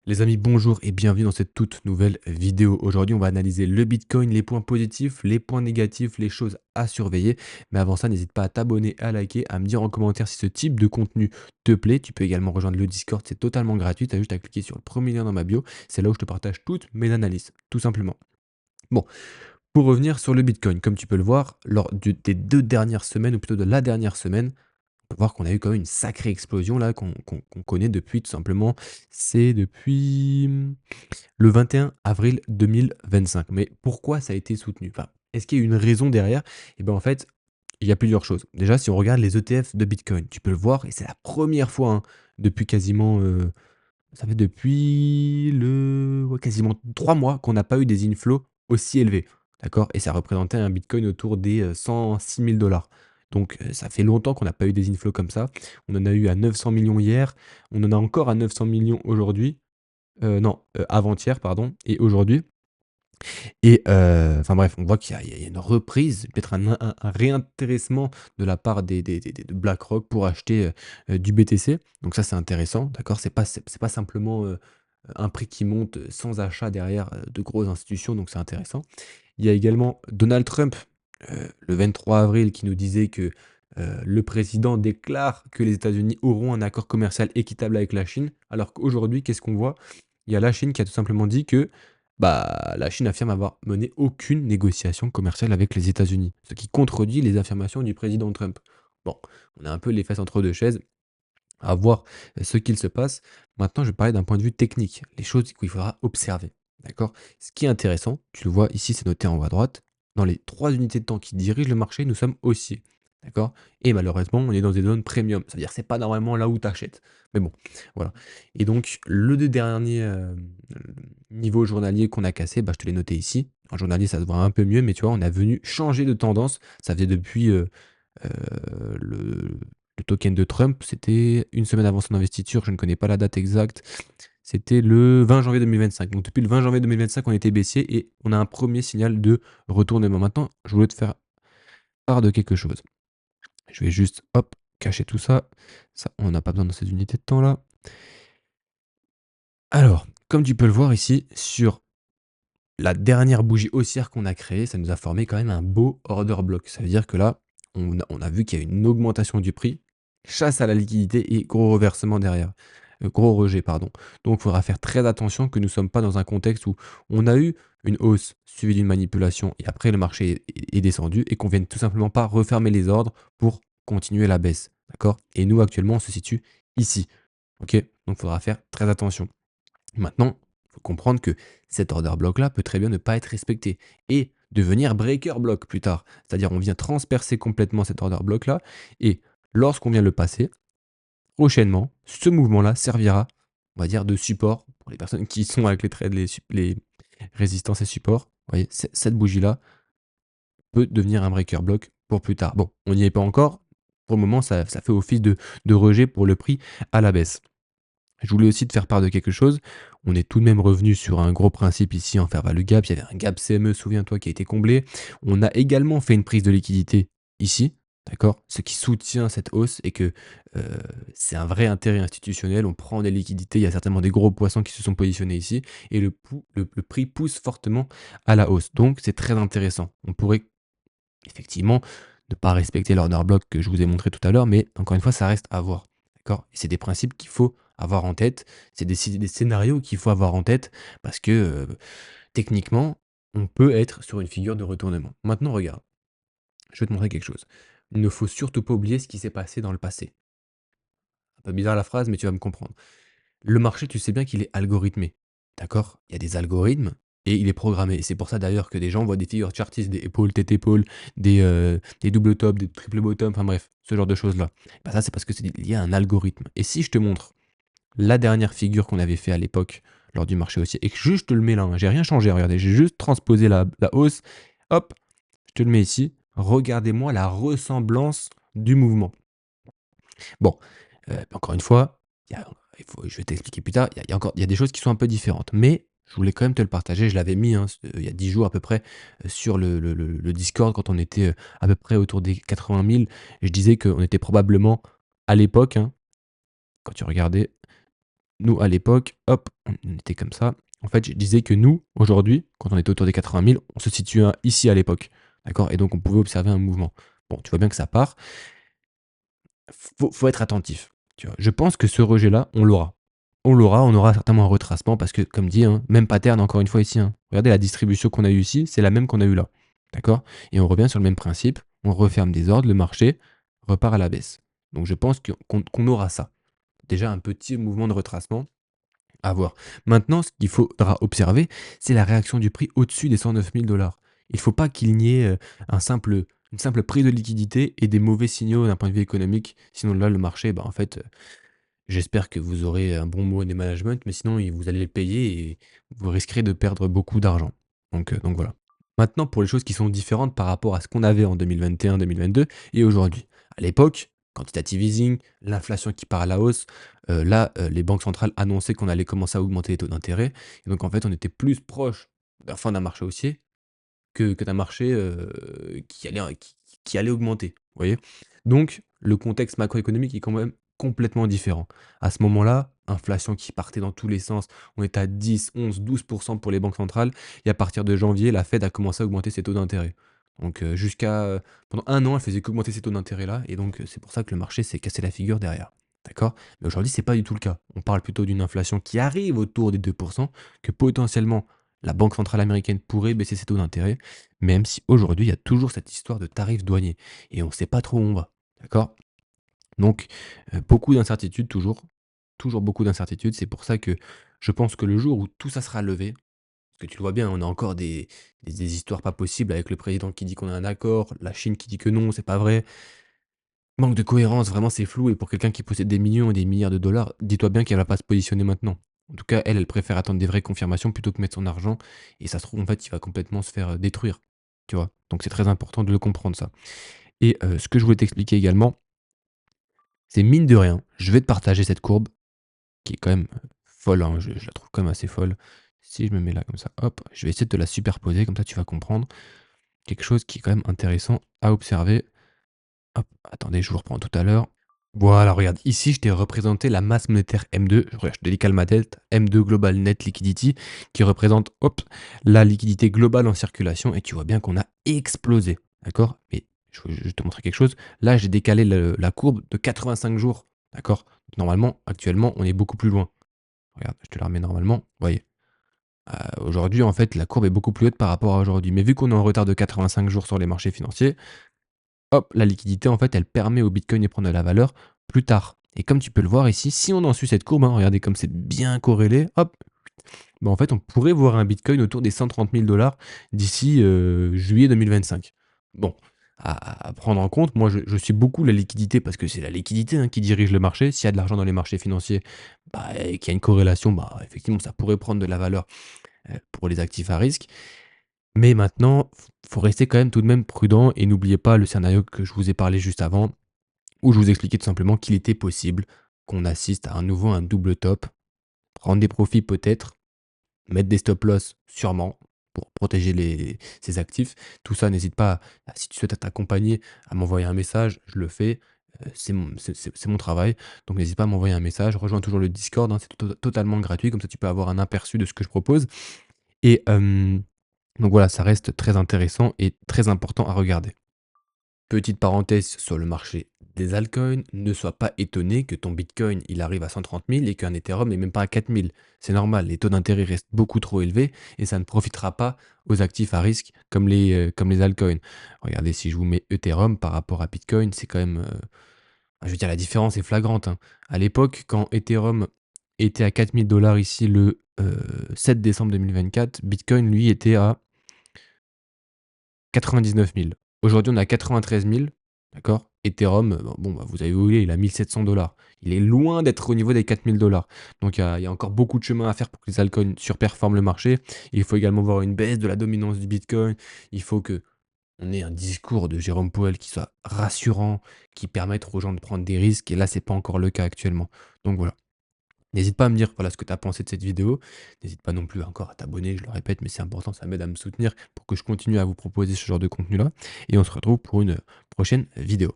Les amis, bonjour et bienvenue dans cette toute nouvelle vidéo. Aujourd'hui, on va analyser le Bitcoin, les points positifs, les points négatifs, les choses à surveiller. Mais avant ça, n'hésite pas à t'abonner, à liker, à me dire en commentaire si ce type de contenu te plaît. Tu peux également rejoindre le Discord, c'est totalement gratuit. Tu as juste à cliquer sur le premier lien dans ma bio. C'est là où je te partage toutes mes analyses, tout simplement. Bon, pour revenir sur le Bitcoin, comme tu peux le voir, des 2 dernières semaines, ou plutôt de la dernière semaine, on peut voir qu'on a eu quand même une sacrée explosion là qu'on connaît depuis tout simplement. C'est depuis le 21 avril 2025. Mais pourquoi ça a été soutenu? Enfin, est-ce qu'il y a une raison derrière? Et ben en fait, il y a plusieurs choses. Déjà, si on regarde les ETF de Bitcoin, tu peux le voir, et c'est la première fois hein, depuis quasiment, ça fait depuis ouais, quasiment 3 mois qu'on n'a pas eu des inflows aussi élevés. D'accord? Et ça représentait un Bitcoin autour des 106 000 dollars. Donc, ça fait longtemps qu'on n'a pas eu des inflows comme ça. On en a eu à 900 millions hier. On en a encore à 900 millions aujourd'hui. Non, avant-hier, pardon, et aujourd'hui. Et enfin bref, on voit qu'il y a une reprise, peut-être un réintéressement de la part de BlackRock pour acheter, du BTC. Donc ça, c'est intéressant, d'accord? C'est pas simplement, un prix qui monte, sans achat derrière, de grosses institutions, donc c'est intéressant. Il y a également Donald Trump, le 23 avril, qui nous disait que, le président déclare que les États-Unis auront un accord commercial équitable avec la Chine. Alors qu'aujourd'hui, qu'est-ce qu'on voit? Il y a la Chine qui a tout simplement dit que, bah, la Chine affirme avoir mené aucune négociation commerciale avec les États-Unis, ce qui contredit les affirmations du président Trump. Bon, on a un peu les fesses entre 2 chaises, à voir, ce qu'il se passe. Maintenant, je vais parler d'un point de vue technique, les choses qu'il faudra observer, d'accord? Ce qui est intéressant, tu le vois ici, c'est noté en haut à droite, dans les 3 unités de temps qui dirigent le marché, nous sommes haussiers, d'accord? Et malheureusement, on est dans des zones premium, ça veut dire que c'est pas normalement là où tu achètes. Mais bon, voilà. Et donc le 2 derniers, niveaux journaliers qu'on a cassés, bah, je te l'ai noté ici. En journalier, ça se voit un peu mieux, mais tu vois, on a venu changer de tendance. Ça faisait depuis, le token de Trump, c'était une semaine avant son investiture, je ne connais pas la date exacte. C'était le 20 janvier 2025. Donc depuis le 20 janvier 2025, on était baissier et on a un premier signal de retournement. Maintenant, je voulais te faire part de quelque chose. Je vais juste, hop, cacher tout ça. Ça, on n'a pas besoin de ces unités de temps là. Alors, comme tu peux le voir ici, sur la dernière bougie haussière qu'on a créée, ça nous a formé quand même un beau order block. Ça veut dire que là, on a vu qu'il y a une augmentation du prix, chasse à la liquidité et gros reversement derrière. Gros rejet, pardon. Donc il faudra faire très attention que nous ne sommes pas dans un contexte où on a eu une hausse suivie d'une manipulation et après le marché est descendu et qu'on vienne tout simplement pas refermer les ordres pour continuer la baisse. D'accord? Et nous, actuellement, on se situe ici. Ok? Donc il faudra faire très attention. Maintenant, il faut comprendre que cet order block-là peut très bien ne pas être respecté et devenir breaker block plus tard. C'est-à-dire on vient transpercer complètement cet order block-là et lorsqu'on vient le passer, prochainement, ce mouvement-là servira, on va dire, de support pour les personnes qui sont avec les trades, les résistances et supports. Vous voyez, cette bougie-là peut devenir un breaker block pour plus tard. Bon, on n'y est pas encore. Pour le moment, ça fait office de rejet pour le prix à la baisse. Je voulais aussi te faire part de quelque chose. On est tout de même revenu sur un gros principe ici en fair value gap. Il y avait un gap CME, souviens-toi, qui a été comblé. On a également fait une prise de liquidité ici, d'accord? Ce qui soutient cette hausse et que c'est un vrai intérêt institutionnel. On prend des liquidités. Il y a certainement des gros poissons qui se sont positionnés ici et le prix pousse fortement à la hausse. Donc c'est très intéressant. On pourrait effectivement ne pas respecter l'order block que je vous ai montré tout à l'heure, mais encore une fois, ça reste à voir. D'accord? Et c'est des principes qu'il faut avoir en tête, c'est des scénarios qu'il faut avoir en tête parce que, techniquement, on peut être sur une figure de retournement. Maintenant, regarde, je vais te montrer quelque chose. Il ne faut surtout pas oublier ce qui s'est passé dans le passé. Un peu bizarre la phrase, mais tu vas me comprendre. Le marché, tu sais bien qu'il est algorithmé. D'accord? Il y a des algorithmes et il est programmé. Et c'est pour ça d'ailleurs que des gens voient des figures chartistes, des épaules, tête épaule, des double top, des triple bottom, enfin bref, ce genre de choses-là. Bah ça, c'est parce que c'est lié à un algorithme. Et si je te montre la dernière figure qu'on avait fait à l'époque lors du marché haussier et que juste je te le mets là, hein, j'ai rien changé, regardez, j'ai juste transposé la hausse, hop, je te le mets ici. Regardez-moi la ressemblance du mouvement. Bon, encore une fois, il y a je vais t'expliquer plus tard, il y a des choses qui sont un peu différentes, mais je voulais quand même te le partager. Je l'avais mis, hein, il y a 10 jours à peu près, sur le Discord quand on était, à peu près autour des 80 000. Je disais qu'on était probablement à l'époque, hein, quand tu regardais, nous, à l'époque, hop, on était comme ça. En fait, je disais que nous, aujourd'hui, quand on était autour des 80 000, on se situe ici à l'époque. D'accord? Et donc, on pouvait observer un mouvement. Bon, tu vois bien que ça part. Faut être attentif. Tu vois? Je pense que ce rejet-là, on l'aura. On aura certainement un retracement parce que, comme dit, hein, même pattern encore une fois ici, hein. Regardez la distribution qu'on a eue ici, c'est la même qu'on a eue là. D'accord? Et on revient sur le même principe, on referme des ordres, le marché repart à la baisse. Donc je pense qu'on aura ça. Déjà un petit mouvement de retracement à voir. Maintenant, ce qu'il faudra observer, c'est la réaction du prix au-dessus des 109 000 $. Il ne faut pas qu'il n'y ait une simple prise de liquidité et des mauvais signaux d'un point de vue économique. Sinon, là, le marché, bah, en fait, j'espère que vous aurez un bon mot des management, mais sinon, vous allez le payer et vous risquerez de perdre beaucoup d'argent. Donc voilà. Maintenant, pour les choses qui sont différentes par rapport à ce qu'on avait en 2021-2022 et aujourd'hui. À l'époque, quantitative easing, l'inflation qui part à la hausse, là, les banques centrales annonçaient qu'on allait commencer à augmenter les taux d'intérêt. Et donc, en fait, on était plus proche d'un fin d'un marché haussier que d'un marché qui allait augmenter. Vous voyez? Donc, le contexte macroéconomique est quand même complètement différent. À ce moment-là, inflation qui partait dans tous les sens, on était à 10, 11, 12% pour les banques centrales. Et à partir de janvier, la Fed a commencé à augmenter ses taux d'intérêt. Donc, pendant un an, elle faisait qu'augmenter ces taux d'intérêt-là. Et donc, c'est pour ça que le marché s'est cassé la figure derrière. D'accord? Mais aujourd'hui, c'est pas du tout le cas. On parle plutôt d'une inflation qui arrive autour des 2%, que potentiellement la Banque centrale américaine pourrait baisser ses taux d'intérêt, même si aujourd'hui, il y a toujours cette histoire de tarifs douaniers et on ne sait pas trop où on va. D'accord? Donc, beaucoup d'incertitudes toujours. Toujours beaucoup d'incertitudes. C'est pour ça que je pense que le jour où tout ça sera levé, parce que tu le vois bien, on a encore des histoires pas possibles avec le président qui dit qu'on a un accord, la Chine qui dit que non, c'est pas vrai. Manque de cohérence, vraiment c'est flou et pour quelqu'un qui possède des millions et des milliards de dollars, dis-toi bien qu'elle va pas se positionner maintenant. En tout cas, elle préfère attendre des vraies confirmations plutôt que mettre son argent et ça se trouve en fait, il va complètement se faire, détruire, tu vois? Donc c'est très important de le comprendre ça et ce que je voulais t'expliquer également, c'est mine de rien, je vais te partager cette courbe qui est quand même, folle, hein, je la trouve quand même assez folle. Si je me mets là comme ça, hop, je vais essayer de te la superposer comme ça tu vas comprendre. Quelque chose qui est quand même intéressant à observer. Hop, attendez, je vous reprends tout à l'heure. Voilà, regarde, ici, je t'ai représenté la masse monétaire M2, je te décale ma tête, M2 Global Net Liquidity, qui représente, hop, la liquidité globale en circulation, et tu vois bien qu'on a explosé, d'accord? Mais je vais te montrer quelque chose. Là, j'ai décalé la courbe de 85 jours, d'accord? Normalement, actuellement, on est beaucoup plus loin. Regarde, je te la remets normalement, vous voyez. Aujourd'hui, en fait, la courbe est beaucoup plus haute par rapport à aujourd'hui. Mais vu qu'on est en retard de 85 jours sur les marchés financiers, hop, la liquidité, en fait, elle permet au Bitcoin de prendre de la valeur plus tard. Et comme tu peux le voir ici, si on en suit cette courbe, hein, regardez comme c'est bien corrélé, hop, bah, en fait, on pourrait voir un Bitcoin autour des 130 000 $ d'ici juillet 2025. Bon, à prendre en compte, moi, je suis beaucoup la liquidité parce que c'est la liquidité hein, qui dirige le marché. S'il y a de l'argent dans les marchés financiers bah, et qu'il y a une corrélation, bah, effectivement, ça pourrait prendre de la valeur pour les actifs à risque. Mais maintenant, faut rester quand même tout de même prudent et n'oubliez pas le scénario que je vous ai parlé juste avant, où je vous expliquais tout simplement qu'il était possible qu'on assiste à nouveau un double top, prendre des profits peut-être, mettre des stop loss sûrement pour protéger ses actifs. Tout ça, n'hésite pas, si tu souhaites être accompagné, à m'envoyer un message, je le fais. C'est mon travail, donc n'hésite pas à m'envoyer un message. Rejoins toujours le Discord, hein, c'est totalement gratuit, comme ça tu peux avoir un aperçu de ce que je propose. Et donc voilà, ça reste très intéressant et très important à regarder. Petite parenthèse sur le marché des altcoins, ne sois pas étonné que ton Bitcoin il arrive à 130 000 et qu'un Ethereum n'est même pas à 4 000. C'est normal, les taux d'intérêt restent beaucoup trop élevés et ça ne profitera pas aux actifs à risque comme les altcoins. Regardez, si je vous mets Ethereum par rapport à Bitcoin, c'est quand même, je veux dire, la différence est flagrante, hein. À l'époque, quand Ethereum était à 4 000 $ ici le 7 décembre 2024, Bitcoin lui était à 99 000. Aujourd'hui, on est à 93 000, d'accord? Ethereum, bon, bah, vous avez vu, il est à 1 700 $. Il est loin d'être au niveau des 4 000 $. Donc, il y a encore beaucoup de chemin à faire pour que les altcoins surperforment le marché. Il faut également voir une baisse de la dominance du Bitcoin. Il faut que on ait un discours de Jérôme Powell qui soit rassurant, qui permette aux gens de prendre des risques. Et là, c'est pas encore le cas actuellement. Donc voilà. N'hésite pas à me dire voilà ce que tu as pensé de cette vidéo. N'hésite pas non plus encore à t'abonner, je le répète, mais c'est important, ça m'aide à me soutenir pour que je continue à vous proposer ce genre de contenu-là. Et on se retrouve pour une prochaine vidéo.